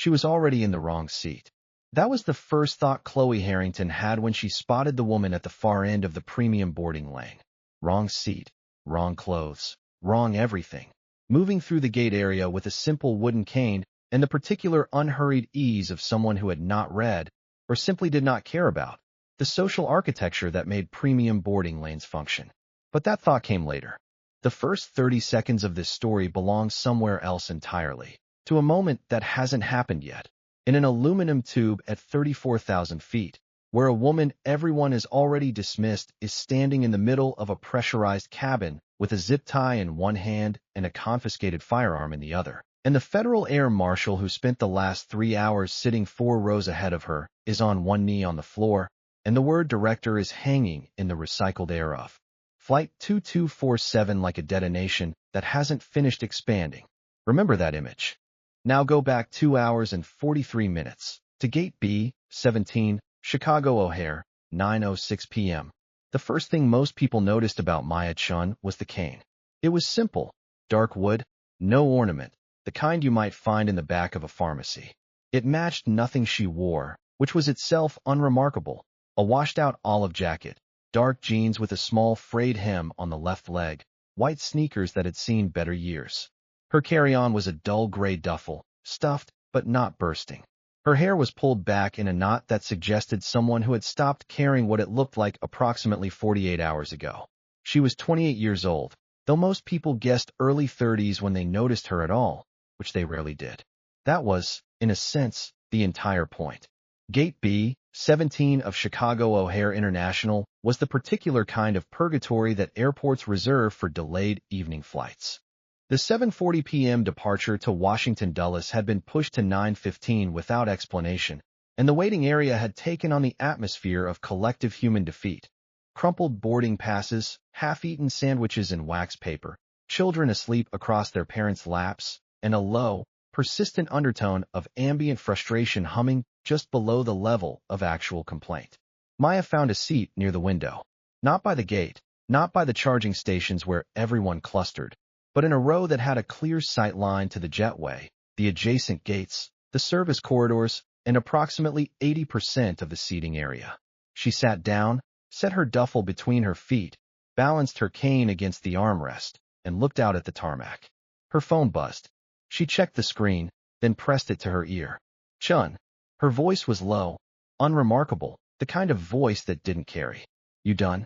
She was already in the wrong seat. That was the first thought Chloe Harrington had when she spotted the woman at the far end of the premium boarding lane. Wrong seat, wrong clothes, wrong everything. Moving through the gate area with a simple wooden cane and the particular unhurried ease of someone who had not read, or simply did not care about, the social architecture that made premium boarding lanes function. But that thought came later. The first 30 seconds of this story belong somewhere else entirely, to a moment that hasn't happened yet. In an aluminum tube at 34,000 feet, where a woman everyone is already dismissed is standing in the middle of a pressurized cabin with a zip tie in one hand and a confiscated firearm in the other. And the federal air marshal who spent the last 3 hours sitting 4 rows ahead of her is on one knee on the floor, and the word director is hanging in the recycled air of Flight 2247 like a detonation that hasn't finished expanding. Remember that image. Now go back 2 hours and 43 minutes to Gate B-17, Chicago O'Hare, 9:06 p.m. The first thing most people noticed about Maya Chun was the cane. It was simple, dark wood, no ornament, the kind you might find in the back of a pharmacy. It matched nothing she wore, which was itself unremarkable. A washed-out olive jacket, dark jeans with a small frayed hem on the left leg, white sneakers that had seen better years. Her carry-on was a dull gray duffel, stuffed but not bursting. Her hair was pulled back in a knot that suggested someone who had stopped caring what it looked like approximately 48 hours ago. She was 28 years old, though most people guessed early 30s when they noticed her at all, which they rarely did. That was, in a sense, the entire point. Gate B-17 of Chicago O'Hare International was the particular kind of purgatory that airports reserve for delayed evening flights. The 7:40 p.m. departure to Washington Dulles had been pushed to 9:15 without explanation, and the waiting area had taken on the atmosphere of collective human defeat. Crumpled boarding passes, half-eaten sandwiches in wax paper, children asleep across their parents' laps, and a low, persistent undertone of ambient frustration humming just below the level of actual complaint. Maya found a seat near the window. Not by the gate, not by the charging stations where everyone clustered, but in a row that had a clear sight line to the jetway, the adjacent gates, the service corridors, and approximately 80% of the seating area. She sat down, set her duffel between her feet, balanced her cane against the armrest, and looked out at the tarmac. Her phone buzzed. She checked the screen, then pressed it to her ear. Chun. Her voice was low, unremarkable, the kind of voice that didn't carry. You done?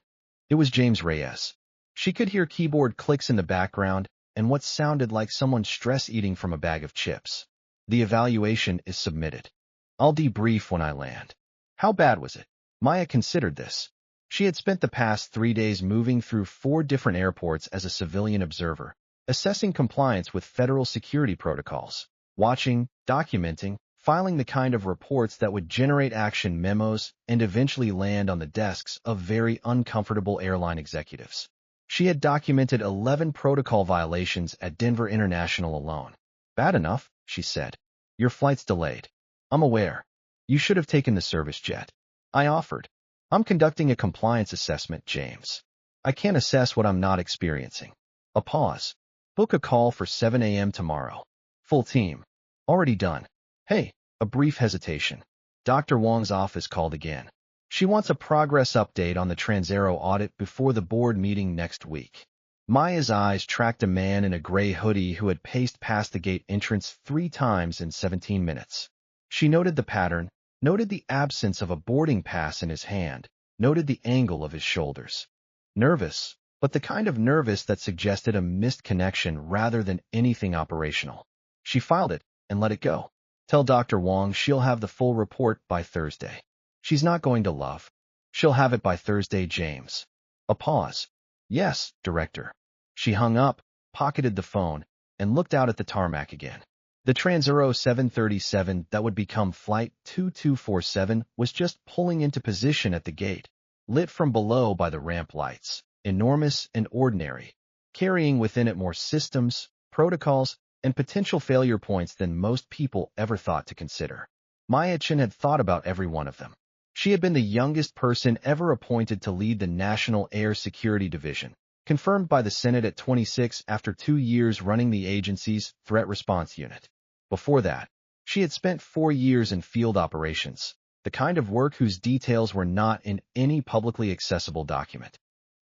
It was James Reyes. She could hear keyboard clicks in the background and what sounded like someone stress-eating from a bag of chips. The evaluation is submitted. I'll debrief when I land. How bad was it? Maya considered this. She had spent the past 3 days moving through 4 different airports as a civilian observer, assessing compliance with federal security protocols, watching, documenting, filing the kind of reports that would generate action memos and eventually land on the desks of very uncomfortable airline executives. She had documented 11 protocol violations at Denver International alone. Bad enough, she said. Your flight's delayed. I'm aware. You should have taken the service jet. I offered. I'm conducting a compliance assessment, James. I can't assess what I'm not experiencing. A pause. Book a call for 7 a.m. tomorrow. Full team. Already done. Hey, a brief hesitation. Dr. Wong's office called again. She wants a progress update on the Transaero audit before the board meeting next week. Maya's eyes tracked a man in a gray hoodie who had paced past the gate entrance 3 times in 17 minutes. She noted the pattern, noted the absence of a boarding pass in his hand, noted the angle of his shoulders. Nervous, but the kind of nervous that suggested a missed connection rather than anything operational. She filed it and let it go. Tell Dr. Wong she'll have the full report by Thursday. She's not going to love. She'll have it by Thursday, James. A pause. Yes, Director. She hung up, pocketed the phone, and looked out at the tarmac again. The Transaero 737 that would become Flight 2247 was just pulling into position at the gate, lit from below by the ramp lights, enormous and ordinary, carrying within it more systems, protocols, and potential failure points than most people ever thought to consider. Maya Chun had thought about every one of them. She had been the youngest person ever appointed to lead the National Air Security Division, confirmed by the Senate at 26 after 2 years running the agency's Threat Response Unit. Before that, She had spent 4 years in field operations, the kind of work whose details were not in any publicly accessible document.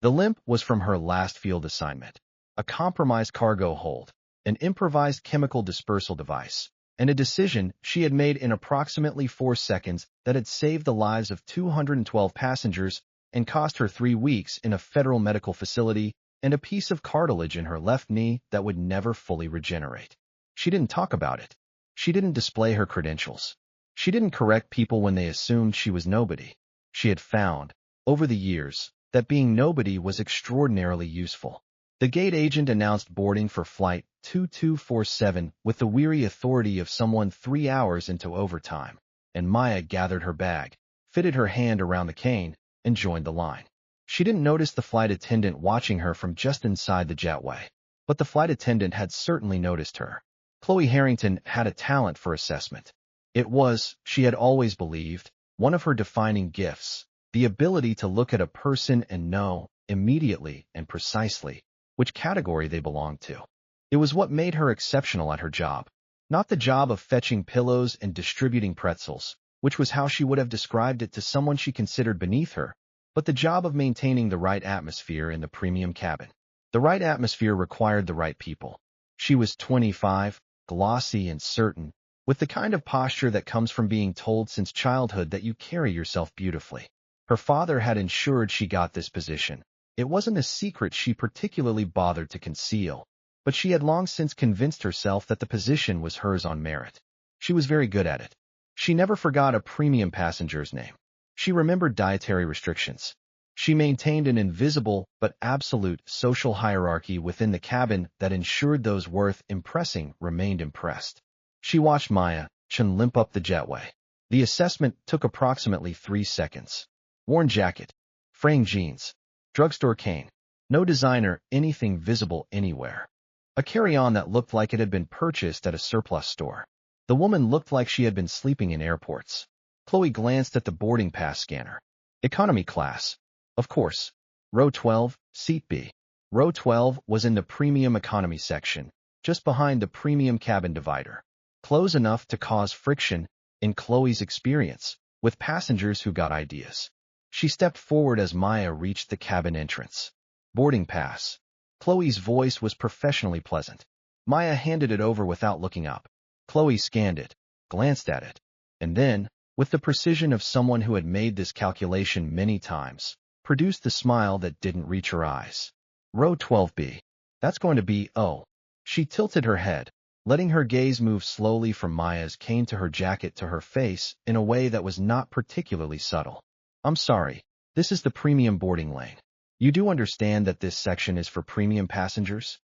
The limp was from her last field assignment, a compromised cargo hold, an improvised chemical dispersal device, and a decision she had made in approximately 4 seconds that had saved the lives of 212 passengers and cost her 3 weeks in a federal medical facility and a piece of cartilage in her left knee that would never fully regenerate. She didn't talk about it. She didn't display her credentials. She didn't correct people when they assumed she was nobody. She had found, over the years, that being nobody was extraordinarily useful. The gate agent announced boarding for Flight 2247 with the weary authority of someone 3 hours into overtime, and Maya gathered her bag, fitted her hand around the cane, and joined the line. She didn't notice the flight attendant watching her from just inside the jetway, but the flight attendant had certainly noticed her. Chloe Harrington had a talent for assessment. It was, she had always believed, one of her defining gifts, the ability to look at a person and know, immediately and precisely, which category they belonged to. It was what made her exceptional at her job. Not the job of fetching pillows and distributing pretzels, which was how she would have described it to someone she considered beneath her, but the job of maintaining the right atmosphere in the premium cabin. The right atmosphere required the right people. She was 25, glossy and certain, with the kind of posture that comes from being told since childhood that you carry yourself beautifully. Her father had ensured she got this position. It wasn't a secret she particularly bothered to conceal, but she had long since convinced herself that the position was hers on merit. She was very good at it. She never forgot a premium passenger's name. She remembered dietary restrictions. She maintained an invisible but absolute social hierarchy within the cabin that ensured those worth impressing remained impressed. She watched Maya Chen limp up the jetway. The assessment took approximately 3 seconds. Worn jacket, fraying jeans, drugstore cane, no designer, anything visible anywhere. A carry-on that looked like it had been purchased at a surplus store. The woman looked like she had been sleeping in airports. Chloe glanced at the boarding pass scanner. Economy class. Of course. Row 12, seat B. Row 12 was in the premium economy section, just behind the premium cabin divider. Close enough to cause friction, in Chloe's experience, with passengers who got ideas. She stepped forward as Maya reached the cabin entrance. Boarding pass. Chloe's voice was professionally pleasant. Maya handed it over without looking up. Chloe scanned it, glanced at it, and then, with the precision of someone who had made this calculation many times, produced the smile that didn't reach her eyes. Row 12B. That's going to be, oh. She tilted her head, letting her gaze move slowly from Maya's cane to her jacket to her face in a way that was not particularly subtle. I'm sorry, this is the premium boarding lane. You do understand that this section is for premium passengers?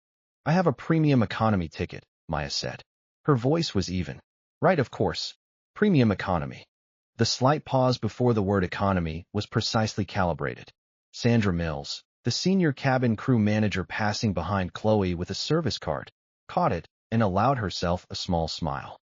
I have a premium economy ticket, Maya said. Her voice was even. Right, of course. Premium economy. The slight pause before the word economy was precisely calibrated. Sandra Mills, the senior cabin crew manager passing behind Chloe with a service card, caught it and allowed herself a small smile.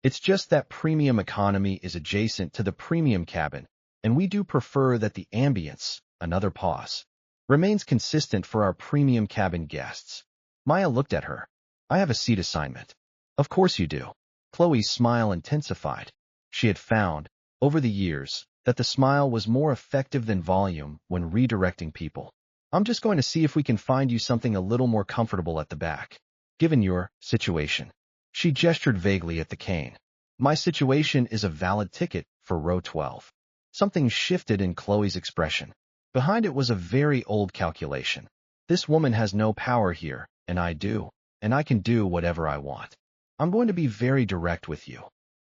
It's just that premium economy is adjacent to the premium cabin, and we do prefer that the ambience, another pause, remains consistent for our premium cabin guests. Maya looked at her. I have a seat assignment. Of course you do. Chloe's smile intensified. She had found, over the years, that the smile was more effective than volume when redirecting people. I'm just going to see if we can find you something a little more comfortable at the back. Given your situation. She gestured vaguely at the cane. My situation is a valid ticket for row 12. Something shifted in Chloe's expression. Behind it was a very old calculation. This woman has no power here, and I do, and I can do whatever I want. I'm going to be very direct with you,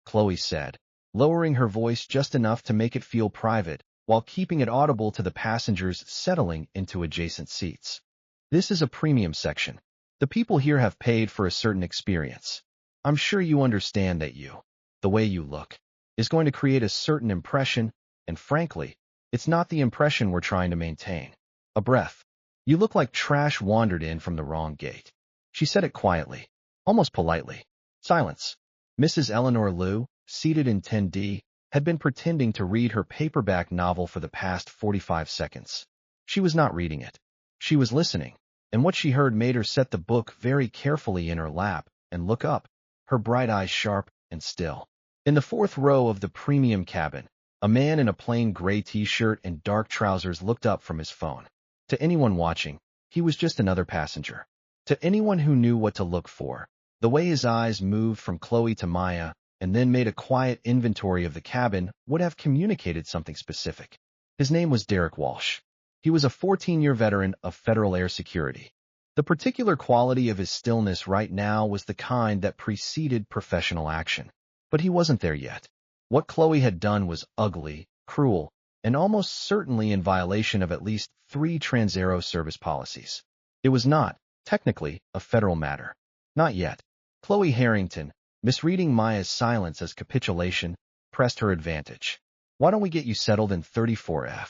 Chloe said, lowering her voice just enough to make it feel private, while keeping it audible to the passengers settling into adjacent seats. This is a premium section. The people here have paid for a certain experience. I'm sure you understand that you, the way you look, is going to create a certain impression, and frankly, it's not the impression we're trying to maintain. A breath. You look like trash wandered in from the wrong gate. She said it quietly, almost politely. Silence. Mrs. Eleanor Liu, seated in 10D, had been pretending to read her paperback novel for the past 45 seconds. She was not reading it. She was listening, and what she heard made her set the book very carefully in her lap and look up, her bright eyes sharp, and still. In the fourth row of the premium cabin, a man in a plain gray t-shirt and dark trousers looked up from his phone. To anyone watching, he was just another passenger. To anyone who knew what to look for, the way his eyes moved from Chloe to Maya and then made a quiet inventory of the cabin would have communicated something specific. His name was Derek Walsh. He was a 14-year veteran of Federal Air Security. The particular quality of his stillness right now was the kind that preceded professional action. But he wasn't there yet. What Chloe had done was ugly, cruel, and almost certainly in violation of at least 3 Trans-Aero service policies. It was not, technically, a federal matter. Not yet. Chloe Harrington, misreading Maya's silence as capitulation, pressed her advantage. Why don't we get you settled in 34F?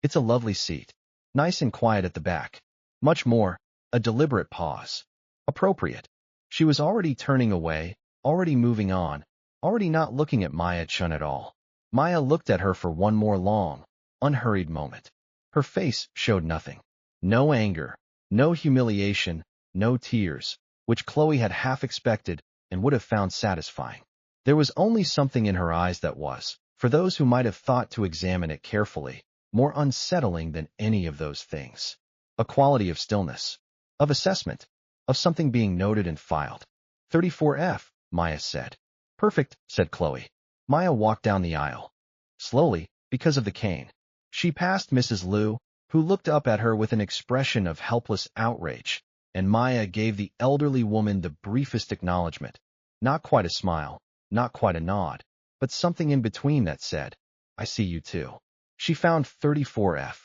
It's a lovely seat. Nice and quiet at the back. Much more, a deliberate pause. Appropriate. She was already turning away, already moving on, already not looking at Maya Chun at all. Maya looked at her for one more long, unhurried moment. Her face showed nothing. No anger, no humiliation, no tears, which Chloe had half expected and would have found satisfying. There was only something in her eyes that was, for those who might have thought to examine it carefully, more unsettling than any of those things. A quality of stillness, of assessment, of something being noted and filed. 34F, Maya said. Perfect, said Chloe. Maya walked down the aisle. Slowly, because of the cane. She passed Mrs. Liu, who looked up at her with an expression of helpless outrage, and Maya gave the elderly woman the briefest acknowledgement. Not quite a smile, not quite a nod, but something in between that said, I see you too. She found 34F.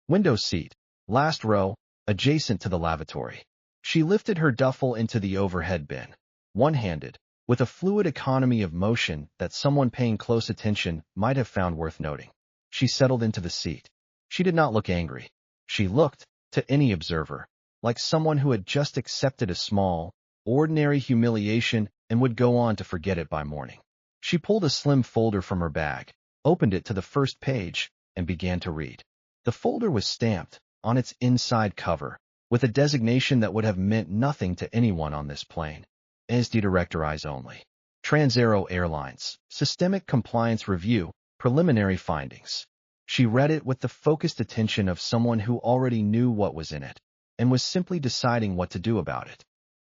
Window seat, last row, adjacent to the lavatory. She lifted her duffel into the overhead bin, one-handed, with a fluid economy of motion that someone paying close attention might have found worth noting. She settled into the seat. She did not look angry. She looked, to any observer, like someone who had just accepted a small, ordinary humiliation and would go on to forget it by morning. She pulled a slim folder from her bag, opened it to the first page, and began to read. The folder was stamped, on its inside cover, with a designation that would have meant nothing to anyone on this plane. SD Director Eyes Only. Trans-Aero Airlines, Systemic Compliance Review, Preliminary Findings. She read it with the focused attention of someone who already knew what was in it, and was simply deciding what to do about it.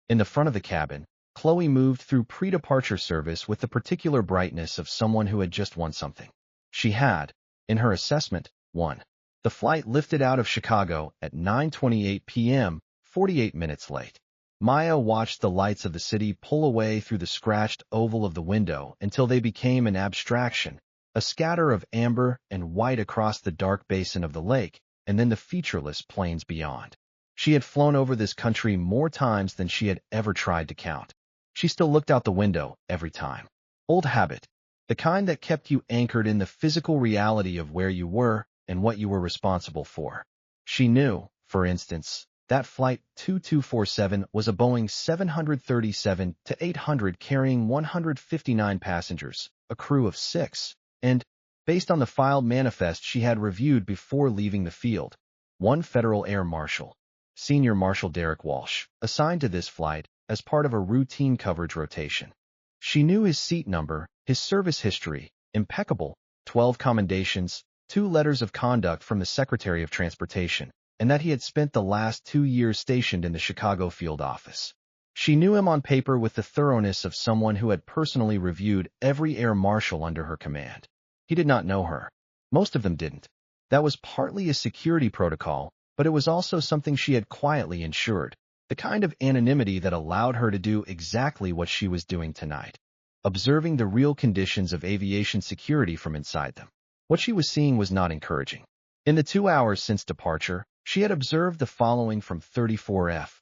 In the front of the cabin, Chloe moved through pre-departure service with the particular brightness of someone who had just won something. She had, in her assessment, won. The flight lifted out of Chicago at 9:28 p.m., 48 minutes late. Maya watched the lights of the city pull away through the scratched oval of the window until they became an abstraction, a scatter of amber and white across the dark basin of the lake, and then the featureless plains beyond. She had flown over this country more times than she had ever tried to count. She still looked out the window every time. Old habit, the kind that kept you anchored in the physical reality of where you were and what you were responsible for. She knew, for instance, that Flight 2247 was a Boeing 737-800 carrying 159 passengers, a crew of 6, and, based on the filed manifest she had reviewed before leaving the field, one Federal Air Marshal, Senior Marshal Derek Walsh, assigned to this flight as part of a routine coverage rotation. She knew his seat number, his service history, impeccable, 12 commendations, 2 letters of conduct from the Secretary of Transportation, and that he had spent the last 2 years stationed in the Chicago field office. She knew him on paper with the thoroughness of someone who had personally reviewed every air marshal under her command. He did not know her. Most of them didn't. That was partly a security protocol, but it was also something she had quietly ensured, the kind of anonymity that allowed her to do exactly what she was doing tonight, observing the real conditions of aviation security from inside them. What she was seeing was not encouraging. In the 2 hours since departure, she had observed the following from 34F.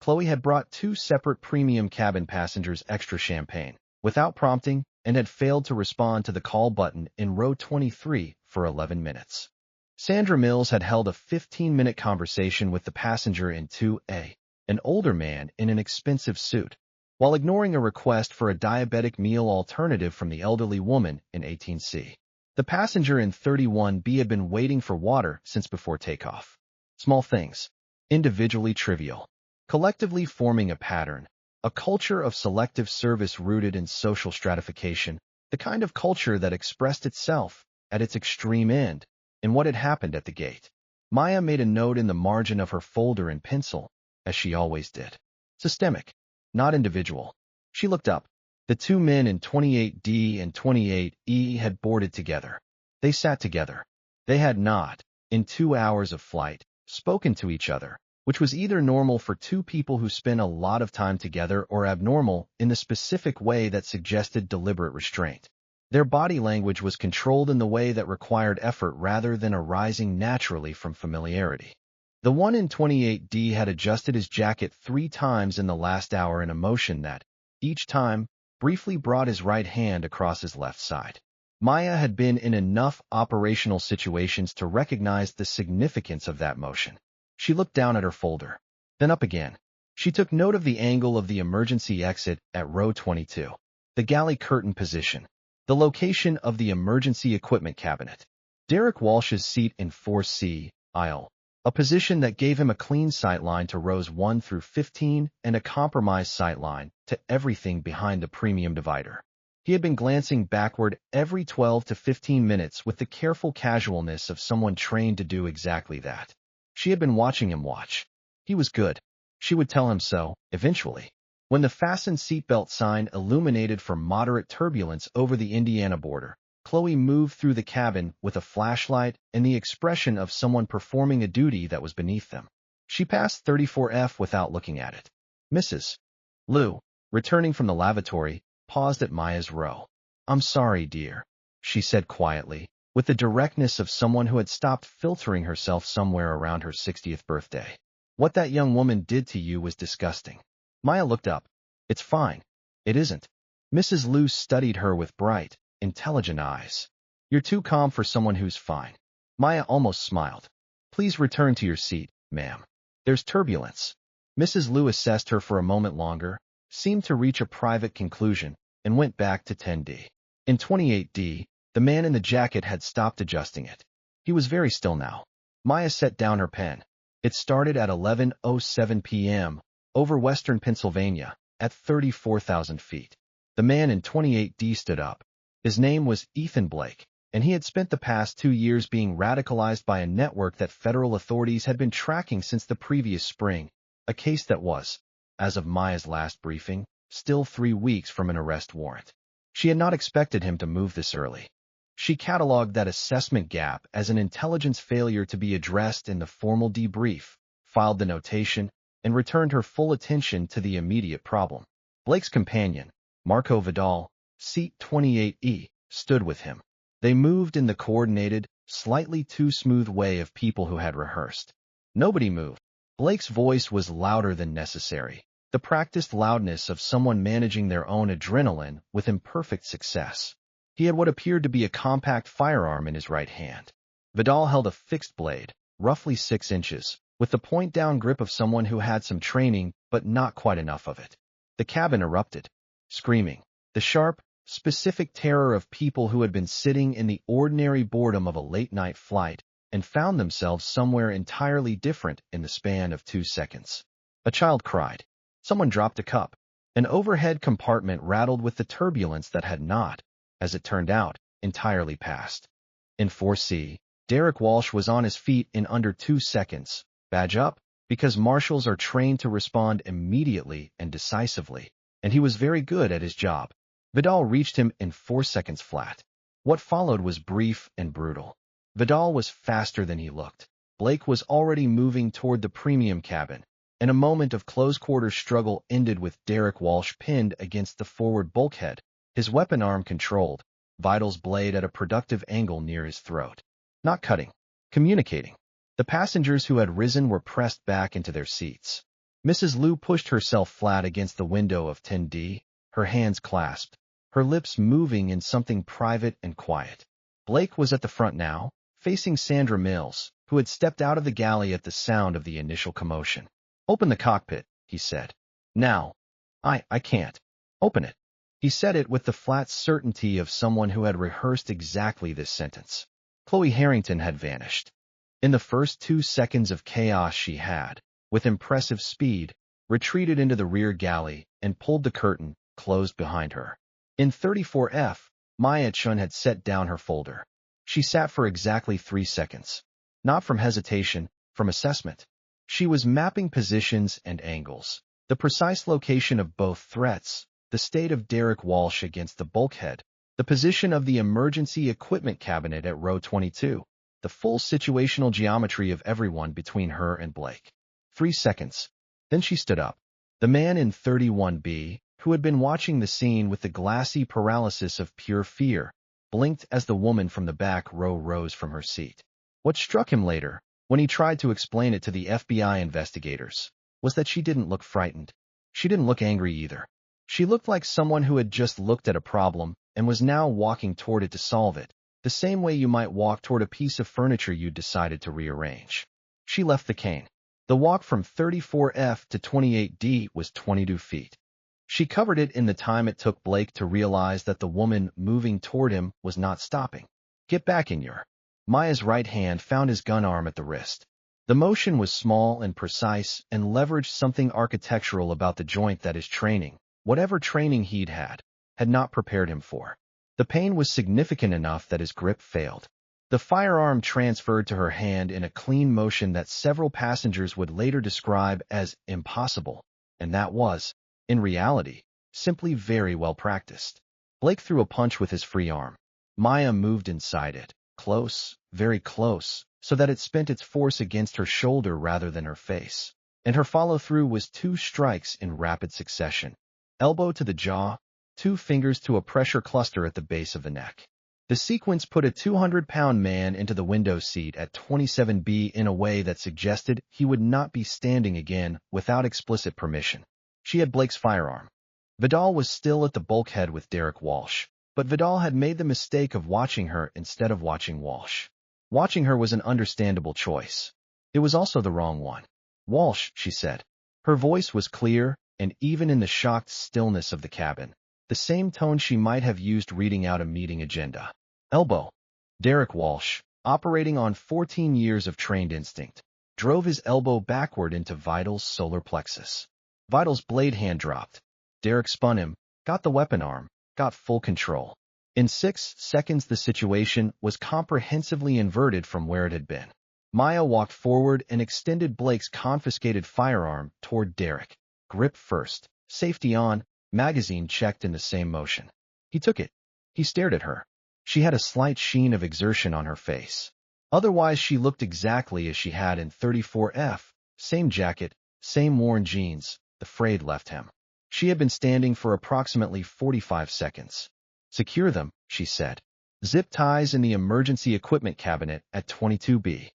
Chloe had brought 2 separate premium cabin passengers extra champagne, without prompting, and had failed to respond to the call button in row 23 for 11 minutes. Sandra Mills had held a 15-minute conversation with the passenger in 2A, an older man in an expensive suit, while ignoring a request for a diabetic meal alternative from the elderly woman in 18C. The passenger in 31B had been waiting for water since before takeoff. Small things, individually trivial, collectively forming a pattern, A culture of selective service rooted in social stratification, the kind of culture that expressed itself, at its extreme end, in what had happened at the gate. Maya made a note in the margin of her folder in pencil, as she always did. Systemic, not individual. She looked up. The two men in 28D and 28E had boarded together. They sat together. They had not, in 2 hours of flight, spoken to each other, which was either normal for two people who spend a lot of time together or abnormal in the specific way that suggested deliberate restraint. Their body language was controlled in the way that required effort rather than arising naturally from familiarity. The one in 28D had adjusted his jacket 3 times in the last hour in a motion that, each time, briefly brought his right hand across his left side. Maya had been in enough operational situations to recognize the significance of that motion. She looked down at her folder, then up again. She took note of the angle of the emergency exit at row 22, the galley curtain position, the location of the emergency equipment cabinet, Derek Walsh's seat in 4C, aisle, a position that gave him a clean sightline to rows 1 through 15 and a compromised sightline to everything behind the premium divider. He had been glancing backward every 12 to 15 minutes with the careful casualness of someone trained to do exactly that. She had been watching him watch. He was good. She would tell him so, eventually. When the fasten seatbelt sign illuminated for moderate turbulence over the Indiana border, Chloe moved through the cabin with a flashlight and the expression of someone performing a duty that was beneath them. She passed 34F without looking at it. Mrs. Liu, returning from the lavatory, paused at Maya's row. "I'm sorry, dear," she said quietly, with the directness of someone who had stopped filtering herself somewhere around her 60th birthday. "What that young woman did to you was disgusting." Maya looked up. "It's fine." "It isn't." Mrs. Liu studied her with bright, intelligent eyes. "You're too calm for someone who's fine." Maya almost smiled. "Please return to your seat, ma'am. There's turbulence." Mrs. Liu assessed her for a moment longer, seemed to reach a private conclusion, and went back to 10D. In 28D, the man in the jacket had stopped adjusting it. He was very still now. Maya set down her pen. It started at 11:07 p.m., over western Pennsylvania, at 34,000 feet. The man in 28D stood up. His name was Ethan Blake, and he had spent the past 2 years being radicalized by a network that federal authorities had been tracking since the previous spring, a case that was, as of Maya's last briefing, still 3 weeks from an arrest warrant. She had not expected him to move this early. She cataloged that assessment gap as an intelligence failure to be addressed in the formal debrief, filed the notation, and returned her full attention to the immediate problem. Blake's companion, Marco Vidal, seat 28E, stood with him. They moved in the coordinated, slightly too smooth way of people who had rehearsed. Nobody moved. Blake's voice was louder than necessary, the practiced loudness of someone managing their own adrenaline with imperfect success. He had what appeared to be a compact firearm in his right hand. Vidal held a fixed blade, roughly 6 inches, with the point-down grip of someone who had some training, but not quite enough of it. The cabin erupted, screaming, the sharp, specific terror of people who had been sitting in the ordinary boredom of a late-night flight and found themselves somewhere entirely different in the span of 2 seconds. A child cried. Someone dropped a cup. An overhead compartment rattled with the turbulence that had not, as it turned out, entirely passed. In 4C, Derek Walsh was on his feet in under 2 seconds. Badge up, because marshals are trained to respond immediately and decisively, and he was very good at his job. Vidal reached him in 4 seconds flat. What followed was brief and brutal. Vidal was faster than he looked. Blake was already moving toward the premium cabin, and a moment of close-quarters struggle ended with Derek Walsh pinned against the forward bulkhead, his weapon arm controlled, Vidal's blade at a productive angle near his throat. Not cutting, communicating. The passengers who had risen were pressed back into their seats. Mrs. Liu pushed herself flat against the window of 10D, her hands clasped, her lips moving in something private and quiet. Blake was at the front now, facing Sandra Mills, who had stepped out of the galley at the sound of the initial commotion. "Open the cockpit," he said. "Now." I can't." "Open it." He said it with the flat certainty of someone who had rehearsed exactly this sentence. Chloe Harrington had vanished. In the first 2 seconds of chaos she had, with impressive speed, retreated into the rear galley, and pulled the curtain, closed behind her. In 34F, Maya Chun had set down her folder. She sat for exactly 3 seconds. Not from hesitation, from assessment. She was mapping positions and angles, the precise location of both threats, the state of Derek Walsh against the bulkhead, the position of the emergency equipment cabinet at row 22, the full situational geometry of everyone between her and Blake. 3 seconds. Then she stood up. The man in 31B, who had been watching the scene with the glassy paralysis of pure fear, blinked as the woman from the back row rose from her seat. What struck him later, when he tried to explain it to the FBI investigators, was that she didn't look frightened. She didn't look angry either. She looked like someone who had just looked at a problem and was now walking toward it to solve it, the same way you might walk toward a piece of furniture you decided to rearrange. She left the cane. The walk from 34F to 28D was 22 feet. She covered it in the time it took Blake to realize that the woman moving toward him was not stopping. Get back in your... Maya's right hand found his gun arm at the wrist. The motion was small and precise and leveraged something architectural about the joint that his training, whatever training he'd had not prepared him for. The pain was significant enough that his grip failed. The firearm transferred to her hand in a clean motion that several passengers would later describe as impossible, and that was, in reality, simply very well practiced. Blake threw a punch with his free arm. Maya moved inside it, close, very close, so that it spent its force against her shoulder rather than her face. And her follow-through was 2 strikes in rapid succession. Elbow to the jaw, 2 fingers to a pressure cluster at the base of the neck. The sequence put a 200-pound man into the window seat at 27B in a way that suggested he would not be standing again without explicit permission. She had Blake's firearm. Vidal was still at the bulkhead with Derek Walsh, but Vidal had made the mistake of watching her instead of watching Walsh. Watching her was an understandable choice. It was also the wrong one. Walsh, she said. Her voice was clear, and even in the shocked stillness of the cabin, the same tone she might have used reading out a meeting agenda. Elbow. Derek Walsh, operating on 14 years of trained instinct, drove his elbow backward into Vidal's solar plexus. Vidal's blade hand dropped. Derek spun him, got the weapon arm, got full control. In 6 seconds the situation was comprehensively inverted from where it had been. Maya walked forward and extended Blake's confiscated firearm toward Derek. Grip first, safety on, magazine checked in the same motion. He took it. He stared at her. She had a slight sheen of exertion on her face. Otherwise she looked exactly as she had in 34F, same jacket, same worn jeans. The frayed left hem. She had been standing for approximately 45 seconds. Secure them, she said. Zip ties in the emergency equipment cabinet at 22B.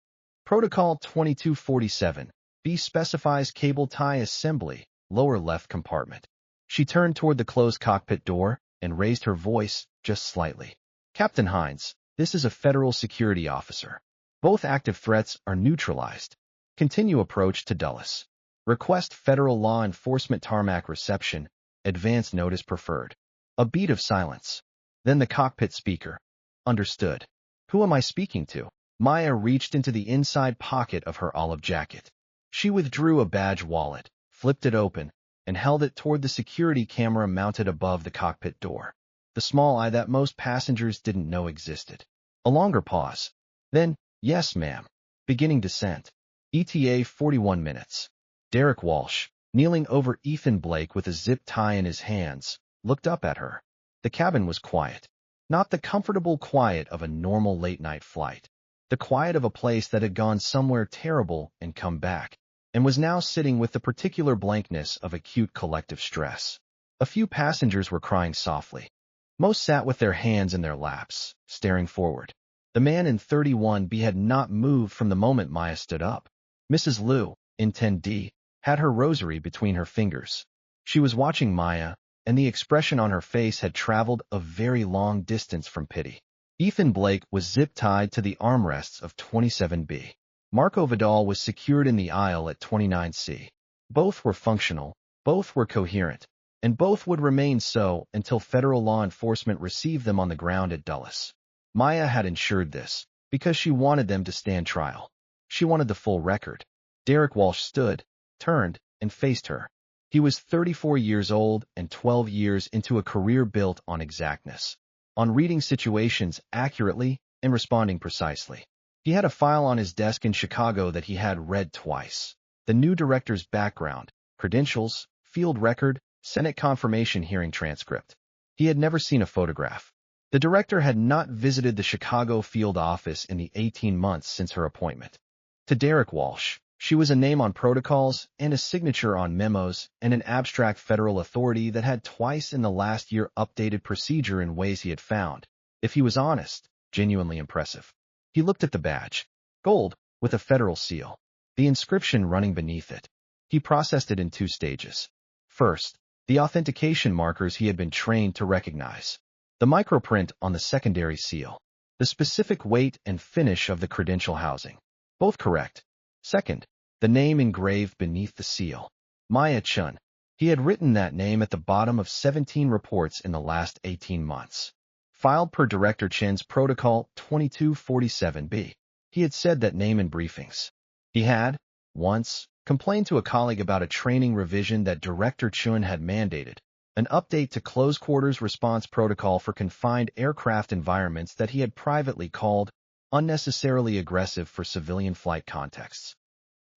Protocol 2247. B specifies cable tie assembly, lower left compartment. She turned toward the closed cockpit door and raised her voice just slightly. Captain Hines, this is a federal security officer. Both active threats are neutralized. Continue approach to Dulles. Request federal law enforcement tarmac reception. Advance notice preferred. A beat of silence. Then the cockpit speaker. Understood. Who am I speaking to? Maya reached into the inside pocket of her olive jacket. She withdrew a badge wallet, flipped it open, and held it toward the security camera mounted above the cockpit door. The small eye that most passengers didn't know existed. A longer pause. Then, yes, ma'am. Beginning descent. ETA 41 minutes. Derek Walsh, kneeling over Ethan Blake with a zip tie in his hands, looked up at her. The cabin was quiet. Not the comfortable quiet of a normal late-night flight. The quiet of a place that had gone somewhere terrible and come back, and was now sitting with the particular blankness of acute collective stress. A few passengers were crying softly. Most sat with their hands in their laps, staring forward. The man in 31B had not moved from the moment Maya stood up. Mrs. Liu, in 10D, had her rosary between her fingers. She was watching Maya, and the expression on her face had traveled a very long distance from pity. Ethan Blake was zip-tied to the armrests of 27B. Marco Vidal was secured in the aisle at 29C. Both were functional, both were coherent, and both would remain so until federal law enforcement received them on the ground at Dulles. Maya had ensured this, because she wanted them to stand trial. She wanted the full record. Derek Walsh stood, turned, and faced her. He was 34 years old and 12 years into a career built on exactness, on reading situations accurately and responding precisely. He had a file on his desk in Chicago that he had read twice. The new director's background, credentials, field record, Senate confirmation hearing transcript. He had never seen a photograph. The director had not visited the Chicago field office in the 18 months since her appointment. To Derek Walsh, she was a name on protocols and a signature on memos and an abstract federal authority that had twice in the last year updated procedure in ways he had found, if he was honest, genuinely impressive. He looked at the badge. Gold, with a federal seal. The inscription running beneath it. He processed it in 2 stages. First, the authentication markers he had been trained to recognize. The microprint on the secondary seal. The specific weight and finish of the credential housing. Both correct. Second, the name engraved beneath the seal. Maya Chun. He had written that name at the bottom of 17 reports in the last 18 months. Filed per Director Chen's Protocol 2247B. He had said that name in briefings. He had, once, complained to a colleague about a training revision that Director Chun had mandated, an update to close quarters response protocol for confined aircraft environments that he had privately called unnecessarily aggressive for civilian flight contexts.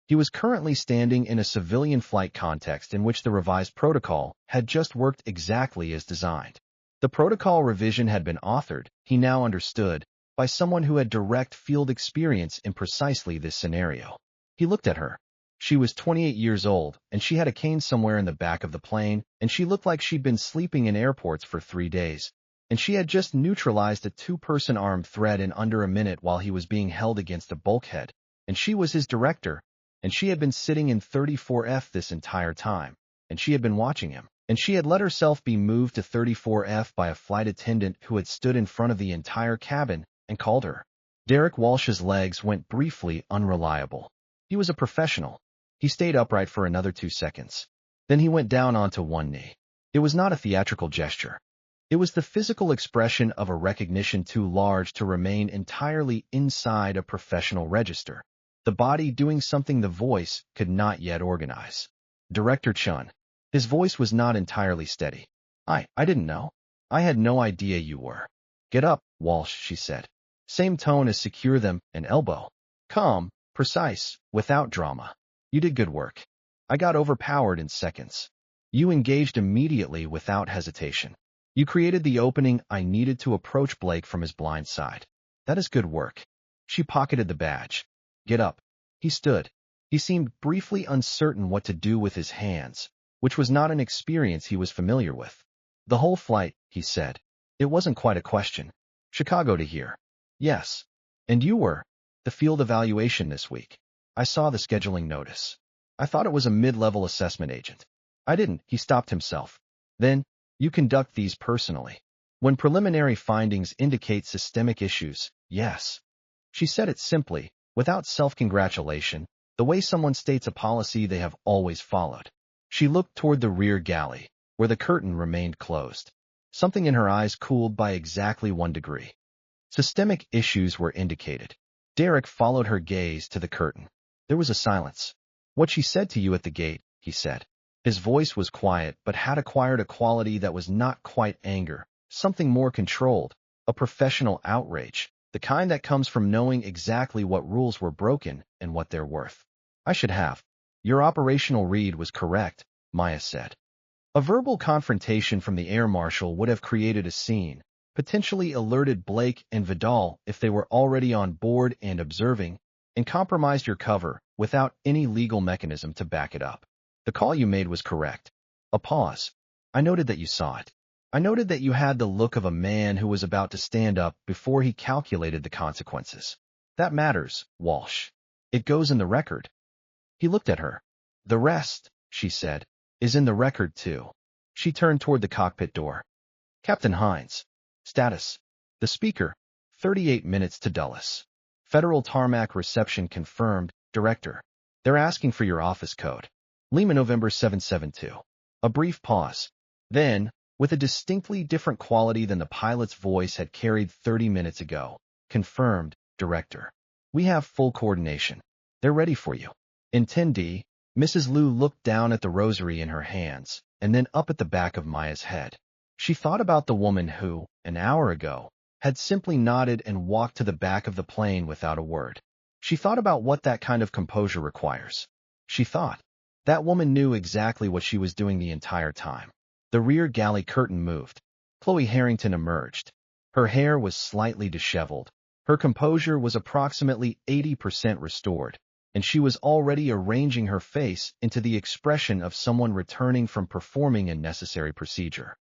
He was currently standing in a civilian flight context in which the revised protocol had just worked exactly as designed. The protocol revision had been authored, he now understood, by someone who had direct field experience in precisely this scenario. He looked at her. She was 28 years old, and she had a cane somewhere in the back of the plane, and she looked like she'd been sleeping in airports for 3 days. And she had just neutralized a 2-person armed threat in under a minute while he was being held against a bulkhead. And she was his director, and she had been sitting in 34F this entire time, and she had been watching him. And she had let herself be moved to 34F by a flight attendant who had stood in front of the entire cabin and called her. Derek Walsh's legs went briefly unreliable. He was a professional. He stayed upright for another 2 seconds. Then he went down onto one knee. It was not a theatrical gesture. It was the physical expression of a recognition too large to remain entirely inside a professional register. The body doing something the voice could not yet organize. Director Chun. His voice was not entirely steady. I didn't know. I had no idea you were. Get up, Walsh, she said. Same tone as secure them, an elbow. Calm, precise, without drama. You did good work. I got overpowered in seconds. You engaged immediately without hesitation. You created the opening I needed to approach Blake from his blind side. That is good work. She pocketed the badge. Get up. He stood. He seemed briefly uncertain what to do with his hands, which was not an experience he was familiar with. The whole flight, he said. It wasn't quite a question. Chicago to here. Yes. And you were? The field evaluation this week. I saw the scheduling notice. I thought it was a mid-level assessment agent. I didn't. He stopped himself. Then, you conduct these personally. When preliminary findings indicate systemic issues, yes. She said it simply, without self-congratulation, the way someone states a policy they have always followed. She looked toward the rear galley, where the curtain remained closed. Something in her eyes cooled by exactly 1 degree. Systemic issues were indicated. Derek followed her gaze to the curtain. There was a silence. What she said to you at the gate, he said. His voice was quiet but had acquired a quality that was not quite anger, something more controlled, a professional outrage, the kind that comes from knowing exactly what rules were broken and what they're worth. I should have. Your operational read was correct, Maya said. A verbal confrontation from the air marshal would have created a scene, potentially alerted Blake and Vidal if they were already on board and observing, and compromised your cover without any legal mechanism to back it up. The call you made was correct. A pause. I noted that you saw it. I noted that you had the look of a man who was about to stand up before he calculated the consequences. That matters, Walsh. It goes in the record. He looked at her. The rest, she said, is in the record too. She turned toward the cockpit door. Captain Hines. Status. The speaker. 38 minutes to Dulles. Federal tarmac reception confirmed, Director. They're asking for your office code. Lima November 772. A brief pause. Then, with a distinctly different quality than the pilot's voice had carried 30 minutes ago, confirmed, Director. We have full coordination. They're ready for you. In 10D, Mrs. Liu looked down at the rosary in her hands, and then up at the back of Maya's head. She thought about the woman who, an hour ago, had simply nodded and walked to the back of the plane without a word. She thought about what that kind of composure requires. She thought, that woman knew exactly what she was doing the entire time. The rear galley curtain moved. Chloe Harrington emerged. Her hair was slightly disheveled. Her composure was approximately 80% restored, and she was already arranging her face into the expression of someone returning from performing a necessary procedure.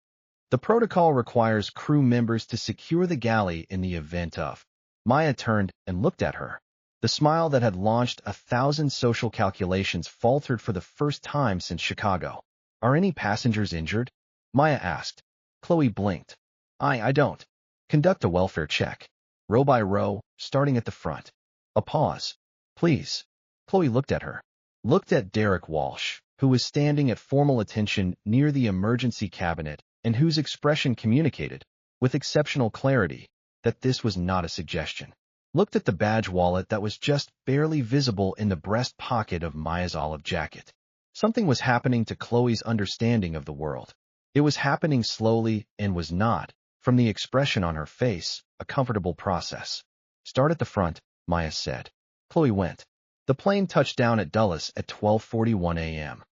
The protocol requires crew members to secure the galley in the event of. Maya turned and looked at her. The smile that had launched 1,000 social calculations faltered for the first time since Chicago. Are any passengers injured? Maya asked. Chloe blinked. I don't. Conduct a welfare check. Row by row, starting at the front. A pause. Please. Chloe looked at her. Looked at Derek Walsh, who was standing at formal attention near the emergency cabinet and whose expression communicated, with exceptional clarity, that this was not a suggestion. Looked at the badge wallet that was just barely visible in the breast pocket of Maya's olive jacket. Something was happening to Chloe's understanding of the world. It was happening slowly and was not, from the expression on her face, a comfortable process. Start at the front, Maya said. Chloe went. The plane touched down at Dulles at 12:41 a.m.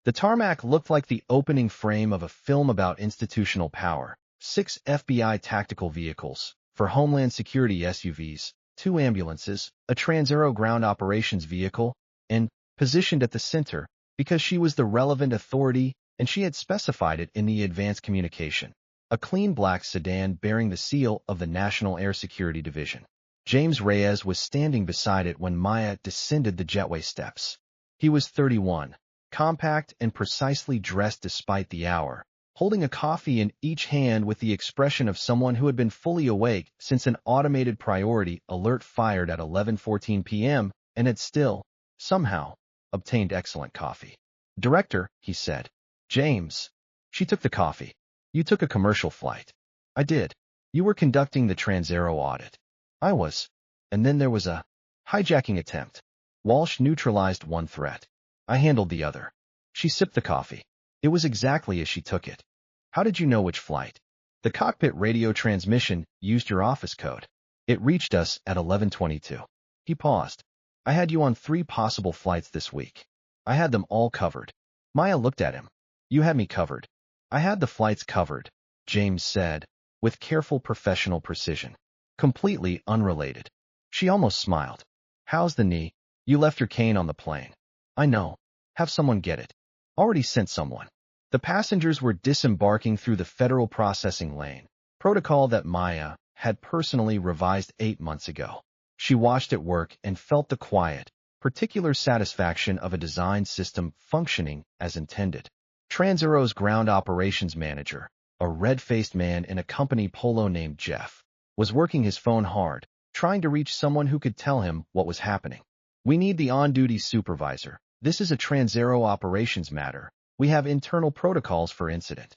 The tarmac looked like the opening frame of a film about institutional power. 6 FBI tactical vehicles, for Homeland Security SUVs, 2 ambulances, a Trans-Aero ground operations vehicle, and, positioned at the center, because she was the relevant authority and she had specified it in the advanced communication, a clean black sedan bearing the seal of the National Air Security Division. James Reyes was standing beside it when Maya descended the jetway steps. He was 31, compact and precisely dressed despite the hour, holding a coffee in each hand with the expression of someone who had been fully awake since an automated priority alert fired at 11:14 p.m. and had still, somehow, obtained excellent coffee. Director, he said. James. She took the coffee. You took a commercial flight. I did. You were conducting the Trans-Aero audit. I was. And then there was a hijacking attempt. Walsh neutralized one threat. I handled the other. She sipped the coffee. It was exactly as she took it. How did you know which flight? The cockpit radio transmission used your office code. It reached us at 11:22. He paused. I had you on 3 possible flights this week. I had them all covered. Maya looked at him. You had me covered. I had the flights covered, James said, with careful professional precision. Completely unrelated. She almost smiled. How's the knee? You left your cane on the plane. I know. Have someone get it. Already sent someone. The passengers were disembarking through the federal processing lane, protocol that Maya had personally revised 8 months ago. She watched it work and felt the quiet, particular satisfaction of a design system functioning as intended. Trans-Aero's ground operations manager, a red-faced man in a company polo named Jeff, was working his phone hard, trying to reach someone who could tell him what was happening. We need the on-duty supervisor. This is a Trans-Aero operations matter. We have internal protocols for incident.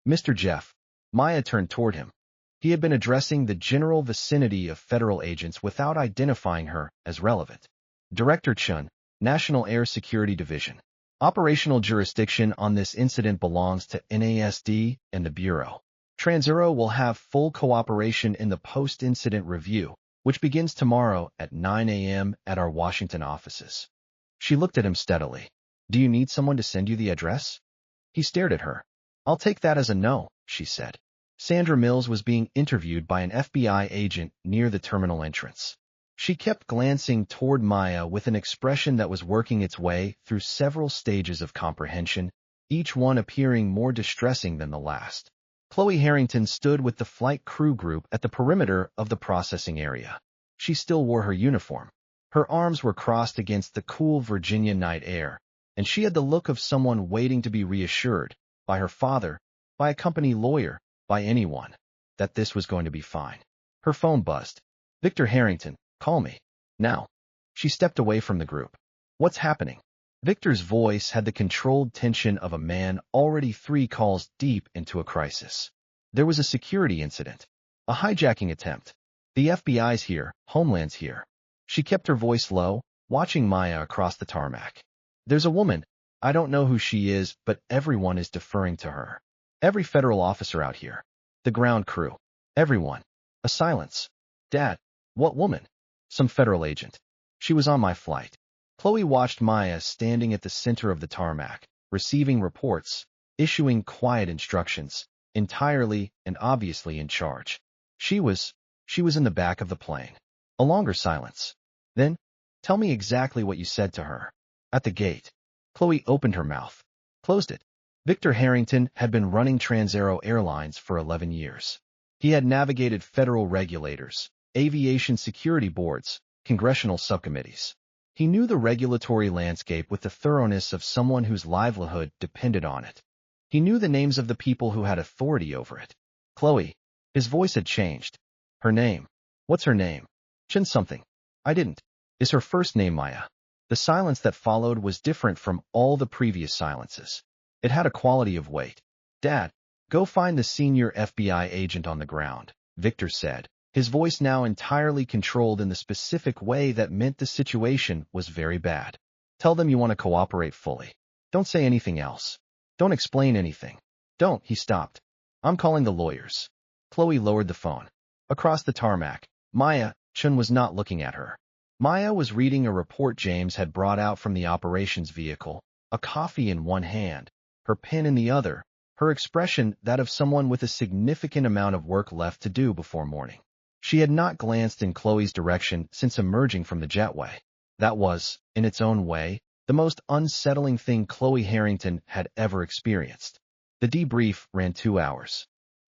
Mr. Jeff. Maya turned toward him. He had been addressing the general vicinity of federal agents without identifying her as relevant. Director Chun, National Air Security Division. Operational jurisdiction on this incident belongs to NASD and the Bureau. Trans-Aero will have full cooperation in the post-incident review, which begins tomorrow at 9 a.m. at our Washington offices. She looked at him steadily. Do you need someone to send you the address? He stared at her. I'll take that as a no, she said. Sandra Mills was being interviewed by an FBI agent near the terminal entrance. She kept glancing toward Maya with an expression that was working its way through several stages of comprehension, each one appearing more distressing than the last. Chloe Harrington stood with the flight crew group at the perimeter of the processing area. She still wore her uniform. Her arms were crossed against the cool Virginia night air, and she had the look of someone waiting to be reassured, by her father, by a company lawyer, by anyone, that this was going to be fine. Her phone buzzed. Victor Harrington, call me. Now. She stepped away from the group. What's happening? Victor's voice had the controlled tension of a man already 3 calls deep into a crisis. There was a security incident. A hijacking attempt. The FBI's here, Homeland's here. She kept her voice low, watching Maya across the tarmac. There's a woman. I don't know who she is, but everyone is deferring to her. Every federal officer out here. The ground crew. Everyone. A silence. Dad. What woman? Some federal agent. She was on my flight. Chloe watched Maya standing at the center of the tarmac, receiving reports, issuing quiet instructions, entirely and obviously in charge. She was in the back of the plane. A longer silence. Then, tell me exactly what you said to her. At the gate. Chloe opened her mouth, closed it. Victor Harrington had been running Transaero Airlines for 11 years. He had navigated federal regulators, aviation security boards, congressional subcommittees. He knew the regulatory landscape with the thoroughness of someone whose livelihood depended on it. He knew the names of the people who had authority over it. Chloe. His voice had changed. Her name. What's her name? Chin something. I didn't. Is her first name Maya? The silence that followed was different from all the previous silences. It had a quality of weight. Dad, go find the senior FBI agent on the ground, Victor said, his voice now entirely controlled in the specific way that meant the situation was very bad. Tell them you want to cooperate fully. Don't say anything else. Don't explain anything. Don't, he stopped. I'm calling the lawyers. Chloe lowered the phone. Across the tarmac, Maya, Chun was not looking at her. Maya was reading a report James had brought out from the operations vehicle, a coffee in one hand, her pen in the other, her expression that of someone with a significant amount of work left to do before morning. She had not glanced in Chloe's direction since emerging from the jetway. That was, in its own way, the most unsettling thing Chloe Harrington had ever experienced. The debrief ran 2 hours.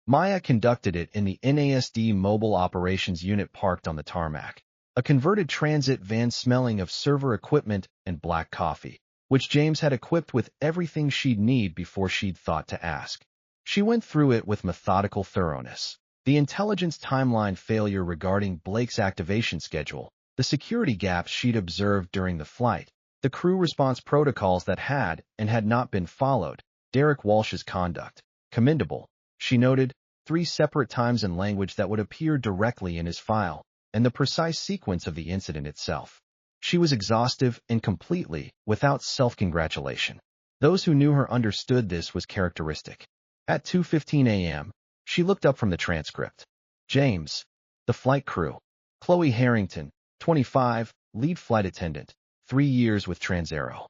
Maya conducted it in the NASD Mobile Operations Unit parked on the tarmac, a converted transit van smelling of server equipment and black coffee, which James had equipped with everything she'd need before she'd thought to ask. She went through it with methodical thoroughness. The intelligence timeline failure regarding Blake's activation schedule, the security gaps she'd observed during the flight, the crew response protocols that had and had not been followed, Derek Walsh's conduct, commendable, she noted, 3 separate times in language that would appear directly in his file, and the precise sequence of the incident itself. She was exhaustive and completely without self-congratulation. Those who knew her understood this was characteristic. At 2:15 a.m., she looked up from the transcript. James. The flight crew. Chloe Harrington, 25, lead flight attendant, 3 years with Transaero.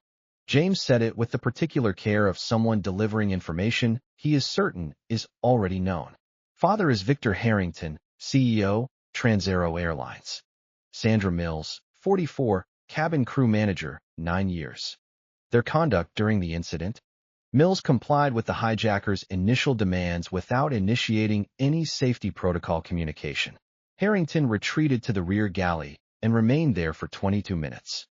James said it with the particular care of someone delivering information he is certain is already known. Father is Victor Harrington, CEO, Transaero Airlines. Sandra Mills, 44, cabin crew manager, 9 years. Their conduct during the incident. Mills complied with the hijacker's initial demands without initiating any safety protocol communication. Harrington retreated to the rear galley and remained there for 22 minutes.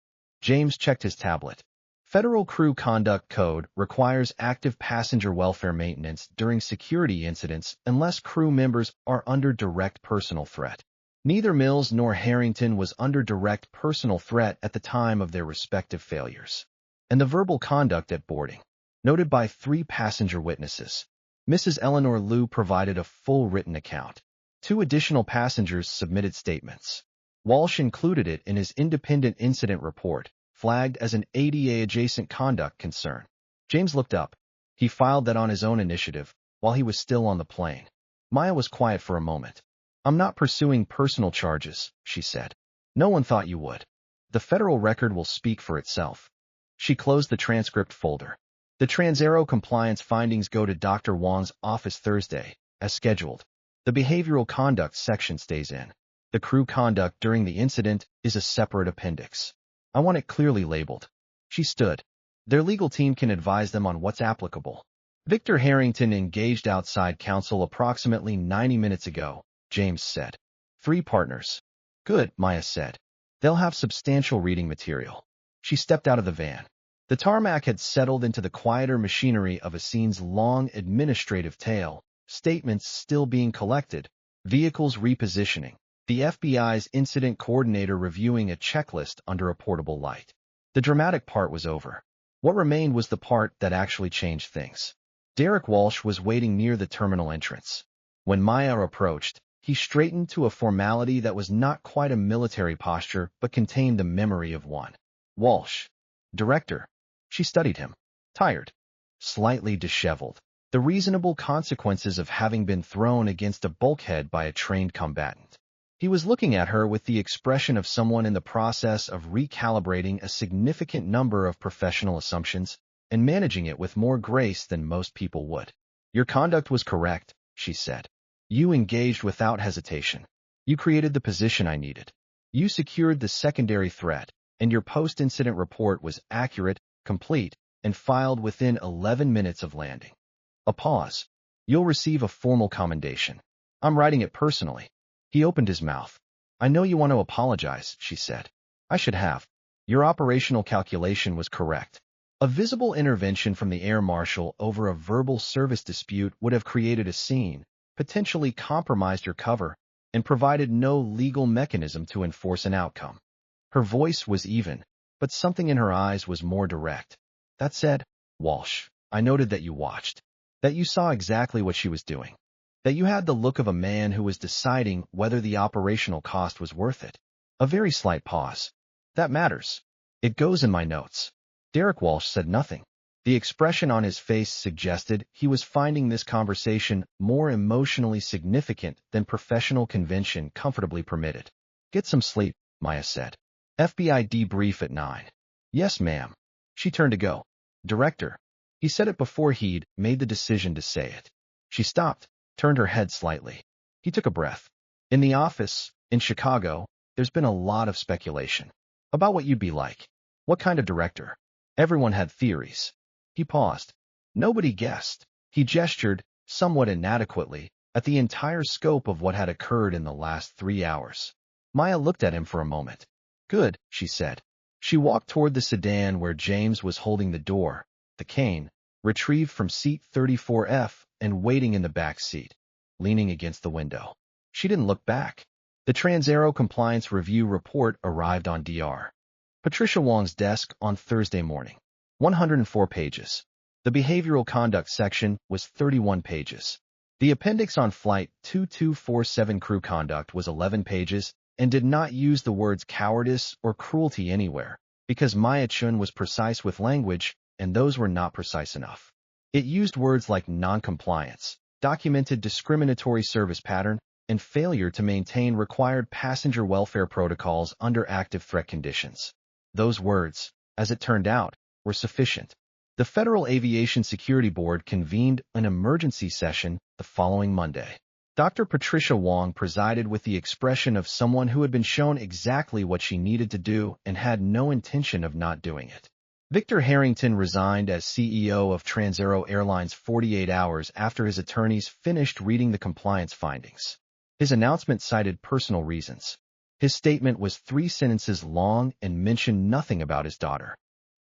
James checked his tablet. Federal Crew Conduct Code requires active passenger welfare maintenance during security incidents unless crew members are under direct personal threat. Neither Mills nor Harrington was under direct personal threat at the time of their respective failures. And the verbal conduct at boarding, noted by 3 passenger witnesses. Mrs. Eleanor Liu provided a full written account. 2 additional passengers submitted statements. Walsh included it in his independent incident report, flagged as an ADA-adjacent conduct concern. James looked up. He filed that on his own initiative, while he was still on the plane. Maya was quiet for a moment. I'm not pursuing personal charges, she said. No one thought you would. The federal record will speak for itself. She closed the transcript folder. The Transaero compliance findings go to Dr. Wang's office Thursday, as scheduled. The behavioral conduct section stays in. The crew conduct during the incident is a separate appendix. I want it clearly labeled. She stood. Their legal team can advise them on what's applicable. Victor Harrington engaged outside counsel approximately 90 minutes ago, James said. 3 partners. Good, Maya said. They'll have substantial reading material. She stepped out of the van. The tarmac had settled into the quieter machinery of a scene's long administrative tail, statements still being collected, vehicles repositioning, the FBI's incident coordinator reviewing a checklist under a portable light. The dramatic part was over. What remained was the part that actually changed things. Derek Walsh was waiting near the terminal entrance. When Maya approached, he straightened to a formality that was not quite a military posture but contained the memory of one. Walsh. Director. She studied him. Tired. Slightly disheveled. The reasonable consequences of having been thrown against a bulkhead by a trained combatant. He was looking at her with the expression of someone in the process of recalibrating a significant number of professional assumptions and managing it with more grace than most people would. Your conduct was correct, she said. You engaged without hesitation. You created the position I needed. You secured the secondary threat, and your post-incident report was accurate, complete, and filed within 11 minutes of landing. A pause. You'll receive a formal commendation. I'm writing it personally. He opened his mouth. I know you want to apologize, she said. I should have. Your operational calculation was correct. A visible intervention from the air marshal over a verbal service dispute would have created a scene, potentially compromised your cover, and provided no legal mechanism to enforce an outcome. Her voice was even, but something in her eyes was more direct. That said, Walsh, I noted that you watched. That you saw exactly what she was doing. That you had the look of a man who was deciding whether the operational cost was worth it. A very slight pause. That matters. It goes in my notes. Derek Walsh said nothing. The expression on his face suggested he was finding this conversation more emotionally significant than professional convention comfortably permitted. Get some sleep, Maya said. FBI debrief at 9. Yes, ma'am. She turned to go. Director. He said it before he'd made the decision to say it. She stopped, turned her head slightly. He took a breath. In the office, in Chicago, there's been a lot of speculation about what you'd be like. What kind of director? Everyone had theories. He paused. Nobody guessed. He gestured, somewhat inadequately, at the entire scope of what had occurred in the last 3 hours. Maya looked at him for a moment. Good, she said. She walked toward the sedan where James was holding the door, the cane, retrieved from seat 34F and waiting in the back seat, leaning against the window. She didn't look back. The Trans-Aero Compliance Review report arrived on Dr. Patricia Wong's desk on Thursday morning. 104 pages. The behavioral conduct section was 31 pages. The appendix on Flight 2247 crew conduct was 11 pages and did not use the words cowardice or cruelty anywhere, because Maya Chun was precise with language, and those were not precise enough. It used words like non-compliance, documented discriminatory service pattern, and failure to maintain required passenger welfare protocols under active threat conditions. Those words, as it turned out, were sufficient. The Federal Aviation Security Board convened an emergency session the following Monday. Dr. Patricia Wong presided with the expression of someone who had been shown exactly what she needed to do and had no intention of not doing it. Victor Harrington resigned as CEO of Trans-Aero Airlines 48 hours after his attorneys finished reading the compliance findings. His announcement cited personal reasons. His statement was 3 sentences long and mentioned nothing about his daughter.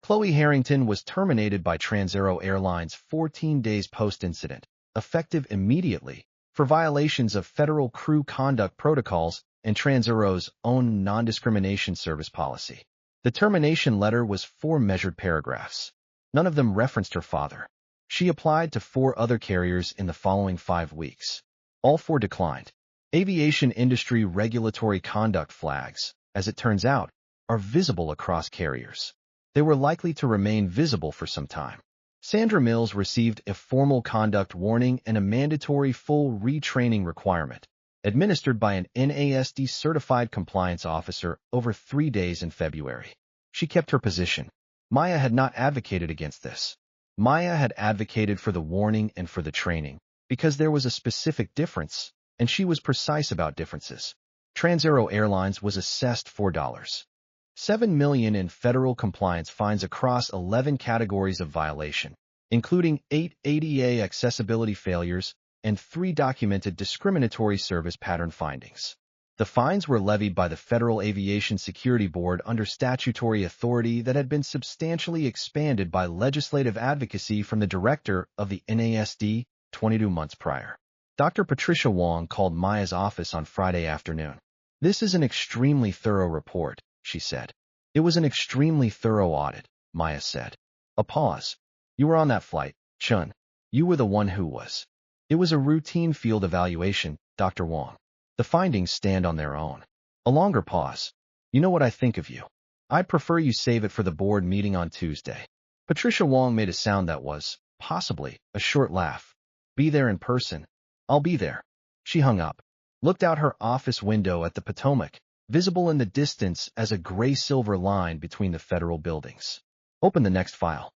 Chloe Harrington was terminated by Trans-Aero Airlines 14 days post-incident, effective immediately, for violations of federal crew conduct protocols and Trans-Aero's own non-discrimination service policy. The termination letter was 4 measured paragraphs. None of them referenced her father. She applied to 4 other carriers in the following 5 weeks. All 4 declined. Aviation industry regulatory conduct flags, as it turns out, are visible across carriers. They were likely to remain visible for some time. Sandra Mills received a formal conduct warning and a mandatory full retraining requirement, administered by an NASD-certified compliance officer over 3 days in February. She kept her position. Maya had not advocated against this. Maya had advocated for the warning and for the training, because there was a specific difference, and she was precise about differences. Trans-Aero Airlines was assessed $4.7 million in federal compliance fines across 11 categories of violation, including 8 ADA accessibility failures and 3 documented discriminatory service pattern findings. The fines were levied by the Federal Aviation Security Board under statutory authority that had been substantially expanded by legislative advocacy from the director of the NASD 22 months prior. Dr. Patricia Wong called Maya's office on Friday afternoon. This is an extremely thorough report, she said. It was an extremely thorough audit, Maya said. A pause. You were on that flight, Chun. You were the one who was. It was a routine field evaluation, Dr. Wong. The findings stand on their own. A longer pause. You know what I think of you. I'd prefer you save it for the board meeting on Tuesday. Patricia Wong made a sound that was, possibly, a short laugh. Be there in person. I'll be there. She hung up, looked out her office window at the Potomac, visible in the distance as a gray-silver line between the federal buildings. Open the next file.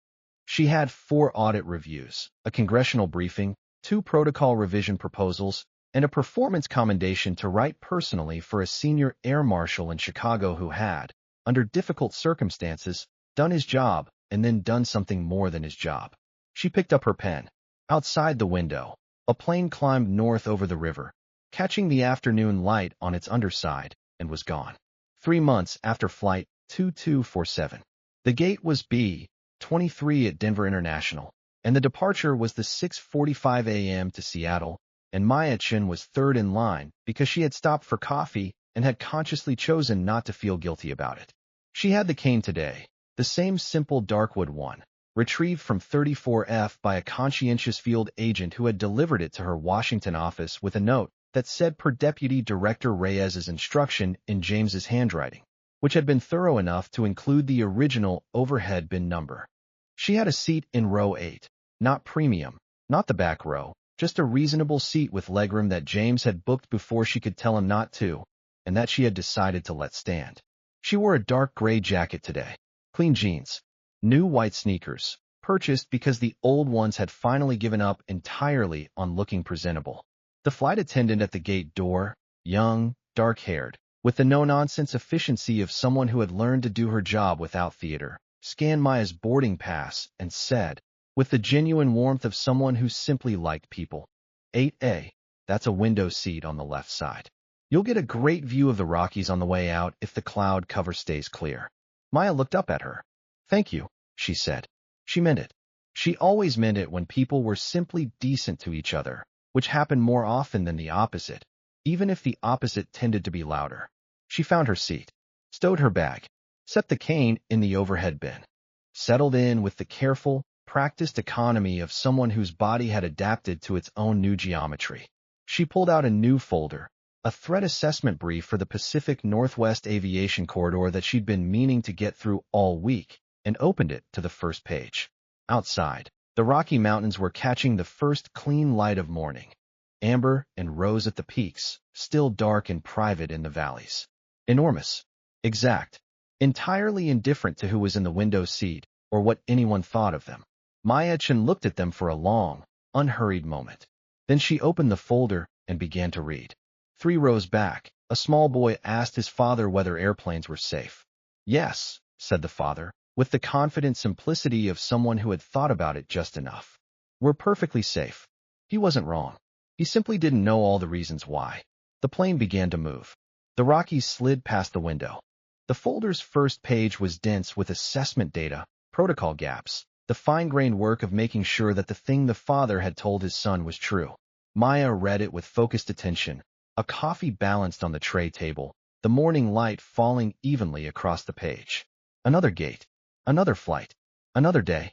She had 4 audit reviews, a congressional briefing, 2 protocol revision proposals, and a performance commendation to write personally for a senior air marshal in Chicago who had, under difficult circumstances, done his job and then done something more than his job. She picked up her pen. Outside the window, a plane climbed north over the river, catching the afternoon light on its underside, and was gone. 3 months after Flight 2247. The gate was B-23 at Denver International, and the departure was the 6:45 a.m. to Seattle, and Maya Chen was third in line because she had stopped for coffee and had consciously chosen not to feel guilty about it. She had the cane today, the same simple darkwood one, retrieved from 34F by a conscientious field agent who had delivered it to her Washington office with a note that said per Deputy Director Reyes's instruction in James's handwriting, which had been thorough enough to include the original overhead bin number. She had a seat in row 8, not premium, not the back row, just a reasonable seat with legroom that James had booked before she could tell him not to, and that she had decided to let stand. She wore a dark gray jacket today, clean jeans, new white sneakers, purchased because the old ones had finally given up entirely on looking presentable. The flight attendant at the gate door, young, dark-haired, with the no-nonsense efficiency of someone who had learned to do her job without theater, scanned Maya's boarding pass and said, with the genuine warmth of someone who simply liked people, 8A, that's a window seat on the left side. You'll get a great view of the Rockies on the way out if the cloud cover stays clear. Maya looked up at her. Thank you, she said. She meant it. She always meant it when people were simply decent to each other, which happened more often than the opposite, even if the opposite tended to be louder. She found her seat, stowed her bag, set the cane in the overhead bin, settled in with the careful, practiced economy of someone whose body had adapted to its own new geometry. She pulled out a new folder, a threat assessment brief for the Pacific Northwest Aviation Corridor that she'd been meaning to get through all week, and opened it to the first page. Outside, the Rocky Mountains were catching the first clean light of morning, amber and rose at the peaks, still dark and private in the valleys. Enormous, exact, entirely indifferent to who was in the window seat or what anyone thought of them. Maya Chen looked at them for a long, unhurried moment. Then she opened the folder and began to read. 3 rows back, a small boy asked his father whether airplanes were safe. Yes, said the father, with the confident simplicity of someone who had thought about it just enough. We're perfectly safe. He wasn't wrong. He simply didn't know all the reasons why. The plane began to move. The Rockies slid past the window. The folder's first page was dense with assessment data, protocol gaps, the fine-grained work of making sure that the thing the father had told his son was true. Maya read it with focused attention, a coffee balanced on the tray table, the morning light falling evenly across the page. Another gate, another flight, another day.